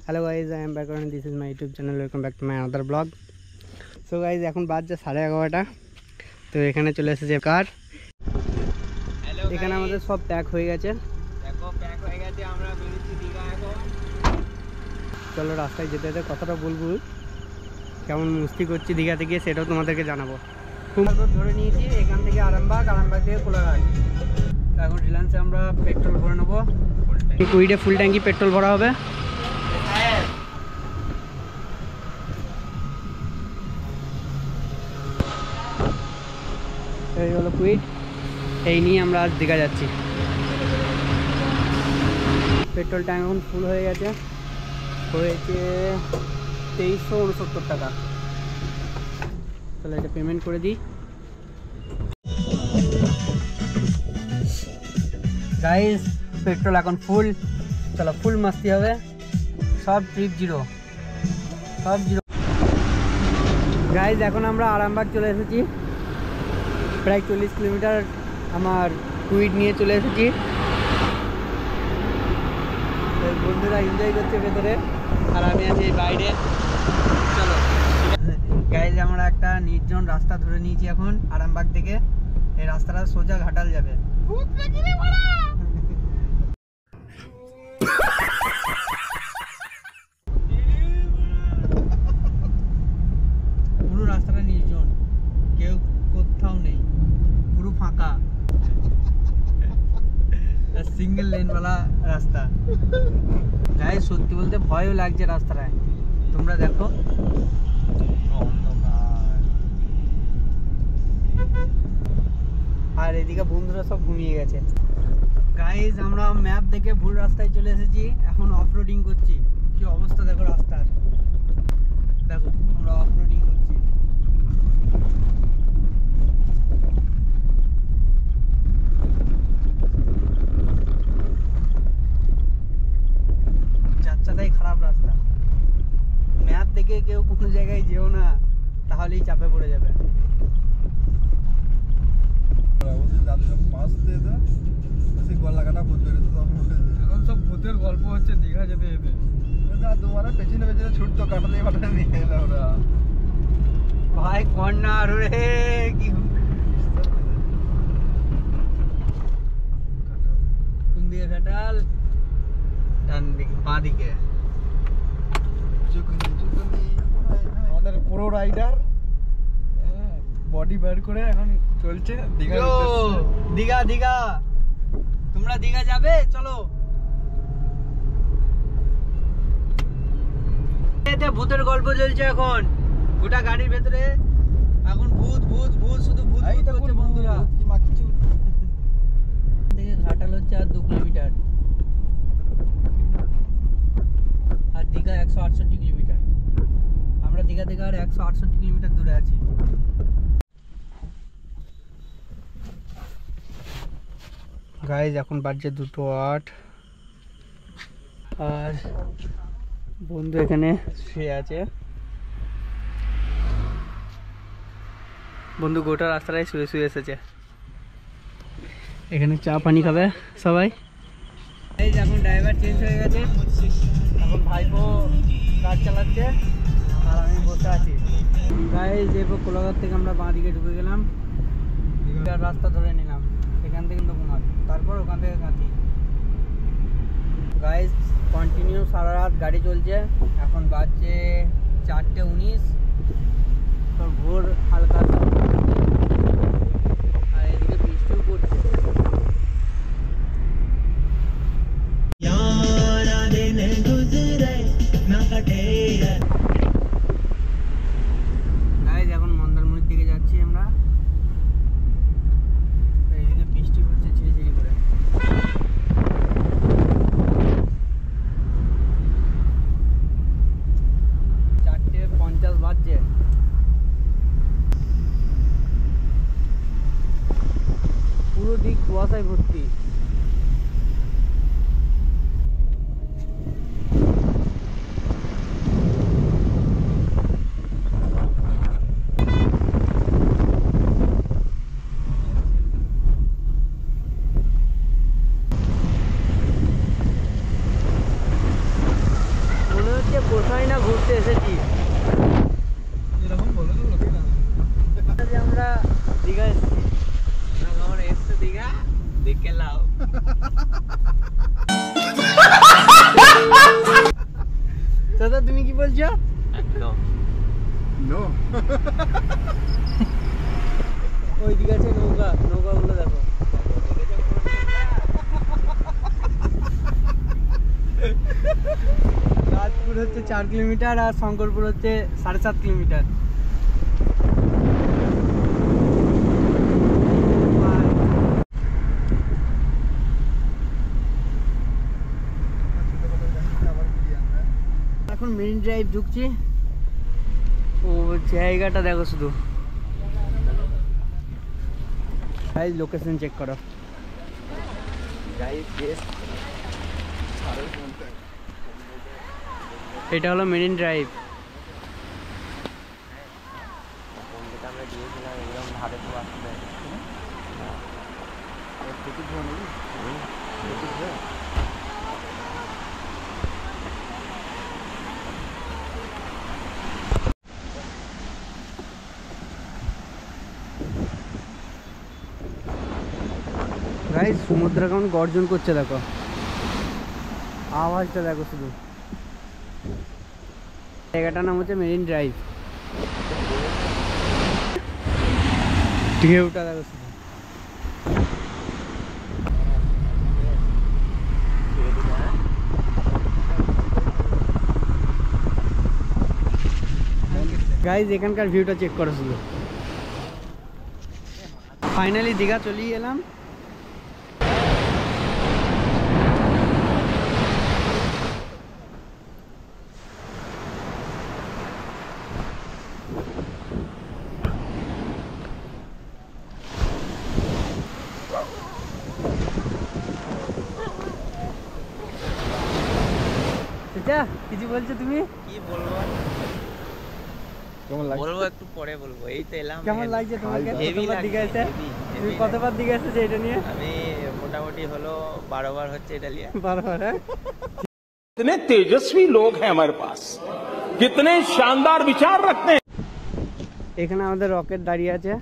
Hello guys I am back and this is my YouTube channel welcome back to my other blog. So guys এখন বাজে 11:30 তো এখানে চলে এসেছে কার। এখানে আমাদের সব প্যাক হয়ে গেছে, দেখো প্যাক হয়ে গেছে, আমরা বেরিয়েছি দীঘা এখন। চলো রাস্তায় যেতে যেতে কথাটা বলবো, কেমন মস্তি করছি দীঘাতে গিয়ে সেটাও তোমাদেরকে জানাবো। খুব ধরে নিয়েছি এখান থেকে আরামবাগ থেকে কোলাঘাট। এখন রিলায়েন্সে আমরা পেট্রোল ভরে নেবো, কুইডে ফুল ট্যাঙ্কি পেট্রোল ভরা হবে। এই হলো কুইড, এই নিয়ে আমরা আজ দীঘা যাচ্ছি। পেট্রোল ট্যাঙ্ক এখন ফুল হয়ে গেছে, হয়েছে 2369 টাকা। তাহলে এটা পেমেন্ট করে দিই। গাইস পেট্রোল এখন ফুল, চলো ফুল মাস্তি হবে, সব ট্রিপ জিরো, সব জিরো। গাইস এখন আমরা আরামবাগ চলে এসেছি, প্রায় 40 কিলোমিটার আমার কুইড নিয়ে চলে এসেছি। বন্ধুরা এনজয় করছে ভেতরে আর আমি আছি বাইরে। চলো গাইজ আমরা একটা নির্জন রাস্তা ধরে নিয়েছি এখন আরামবাগ থেকে। এই রাস্তাটা সোজা ঘাটাল যাবে। পুরো রাস্তাটা নির্জন, কেউ কোথাও নেই, পুরো ফাঁকা, সিঙ্গেল লেনওয়ালা রাস্তা। গাইজ সত্যি বলতে ভয়ও লাগছে রাস্তাটায়, তোমরা দেখো আর এদিকে বন্ধুরা সব ঘুমিয়ে গেছে। গাইজ আমরা ম্যাপ দেখে ভুল রাস্তায় চলে এসেছি, এখন অফরোডিং করছি। কি অবস্থা দেখো রাস্তার, দেখো আমরা অফরোডিং করছি। যাচ্ছাটাই খারাপ রাস্তা, ম্যাপ দেখে কেউ কোনো জায়গায় যেও না, তাহলেই চাপে পড়ে যাবে। এখন সব ভূতের গল্প হচ্ছে দীঘা যেতে যেতে। তোমার পেছনে পেছনে ছুটতো, কাটাতে কাটাতে নিয়ে এলো ওরা। ভাই কর্নার রে, কি কোন দিকে ফেটাল? ডান দিকে, বাঁ দিকে। আমাদের পুরো রাইডার বডি বের করে এখন চলছে দীঘা। দীঘা দীঘা, তোমরা দীঘা যাবে? চলো। এতে ভূতের গল্প চলছে এখন, গোটা গাড়ির ভেতরে এখন ভূত ভূত ভূত, শুধু ভূত করছে বন্ধুরা। থেকে ঘাটাল হচ্ছে আর 2 কিলোমিটার, আর দীঘা 168 কিলোমিটার। আমরা দীঘা থেকে আর 168 কিলোমিটার দূরে আছি। গাইজ এখন বাজছে 2:08 আর বন্ধু এখানে শুয়ে আছে। বন্ধু গোটা রাস্তাটাই শুয়ে শুয়ে এসেছে, এখানে চা পানি খাবে সবাই। এখন ড্রাইভার চেঞ্জ হয়ে গেছে, এখন ভাইপো কার চালাচ্ছে আর আমি বসে আছি। গাইজ এরপর কোলাঘাট থেকে আমরা বাঁ দিকে ঢুকে গেলাম, রাস্তা ধরে নিলাম এখান থেকে কুমার, তারপর ওখান থেকে কাঁথি। গাইজ কন্টিনিউ সারা রাত গাড়ি চলছে, এখন বাজছে 4:19, তো ভোর হালকা আর এদিকে বৃষ্টিও পড়ছে। গাইজ এখন মন্দারমণির দিকে যাচ্ছি আমরা, এইদিকে বৃষ্টি পড়ছে ঝিরিঝিরি করে। 4:50 বাজছে। পুরো দিক কুয়াশায় ভর্তি। কোথায় না ঘুরতে এসেছি। এরকম বলে তো লোকে না। আজ আমরা দীঘা এসেছি। আমরা এসেছি দীঘা, দেখে লাও। দাদা তুমি কি বলছো? একদম নো। ওই দিকে আছে নৌকাগুলো দেখো। রাজপুর হচ্ছে 4 কিলোমিটার আর শঙ্করপুর হচ্ছে 7.5 কিলোমিটার। এখন মেরিন ড্রাইভ ঢুকছি। ও জায়গাটা দেখো শুধু। গাইস লোকেশন চেক করো। এটা হলো মেরিন ড্রাইভ। গাইস সমুদ্র কেমন গর্জন করছে দেখো, আওয়াজটা দেখো শুধু। জায়গাটার নাম হচ্ছে মেরিন ড্রাইভ। ঢেউটা দেখো শুধু। গাইস এখানকার ভিউটা চেক করো শুধু। ফাইনালি দীঘা চলেই এলাম। কিছু বলছো তুমি? কি বলবো, কেমন লাগছে? বলবো একটু পরে বলবো। এই তো এলাম। কেমন লাগছে তোমাকে? হেভি কতবার দীঘা এসে? তুমি কতবার দীঘা এসেছো এটা নিয়ে? আমি মোটামুটি হলো 12 বার হচ্ছে এটা নিয়ে। বারবার। হ্যাঁ कितने तेजस्वी लोग हैं हमारे पास, कितने शानदार विचार रखते हैं। এখানে আমাদের রকেট দাঁড়িয়ে আছে।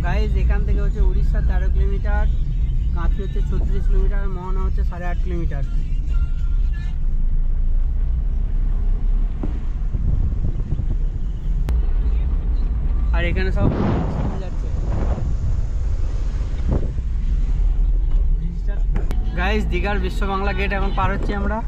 গাইজ এখান থেকে হচ্ছে উড়িষ্যা 13 কিলোমিটার, কাঁথি হচ্ছে 36 কিলোমিটার, মোহনা হচ্ছে 8.5 কিলোমিটার। আর এখানে সব যাচ্ছে। গাইজ দীঘার বিশ্ব বাংলা গেট এখন পার হচ্ছি আমরা।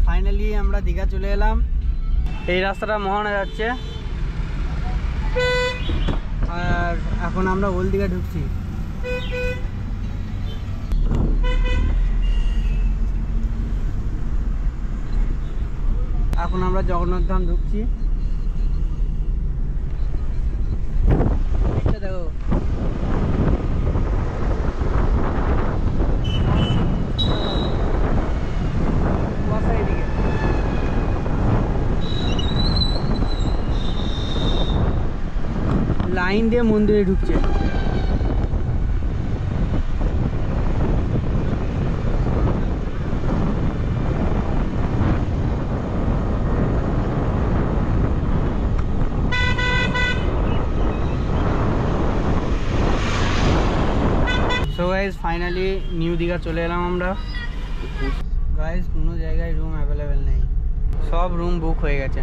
ফাইনালি আমরা দীঘা চলে এলাম। এই রাস্তাটা মোহনা যাচ্ছে আর এখন আমরা ওল্ড দীঘা ঢুকছি। এখন আমরা জগন্নাথ ধাম ঢুকছি। দেখো এদিকে লাইন দিয়ে মন্দিরে ঢুকছে। So guys finally new Digha চলে এলাম আমরা। গাইজ কোনো জায়গায় রুম অ্যাভেলেবেল নেই, সব রুম বুক হয়ে গেছে।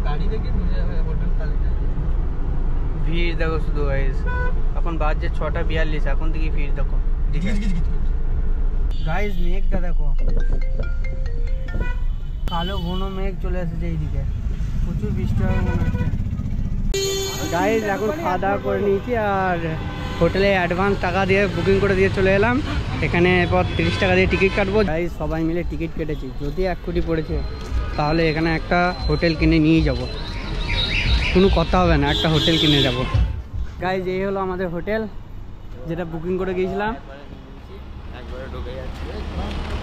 গাড়ি দেখে বুঝে যাবে হোটেল খালি। ভিড় দেখো শুধু গাইজ, এখন বাজছে 6:42, এখন থেকে ভিড় দেখো। গাইজ মেঘটা দেখো, কালো ঘন মেঘ চলে এসেছে এইদিকে, প্রচুর বৃষ্টি হবে মনে হচ্ছে। গাইজ এখন খাওয়া দাওয়া করে নিয়েছি আর হোটেলে অ্যাডভান্স টাকা দিয়ে বুকিং করে দিয়ে চলে এলাম। এখানে এরপর 30 টাকা দিয়ে টিকিট কাটবো। গাইজ সবাই মিলে টিকিট কেটেছি, যদি 1 কোটি পড়েছে তাহলে এখানে একটা হোটেল কিনে নিয়ে যাব, কোনো কথা হবে না, একটা হোটেল কিনে যাব। গাইজ এই হলো আমাদের হোটেল। যেটা বুকিং করে গিয়েছিলাম। একবারে ঢুকে যাচ্ছে।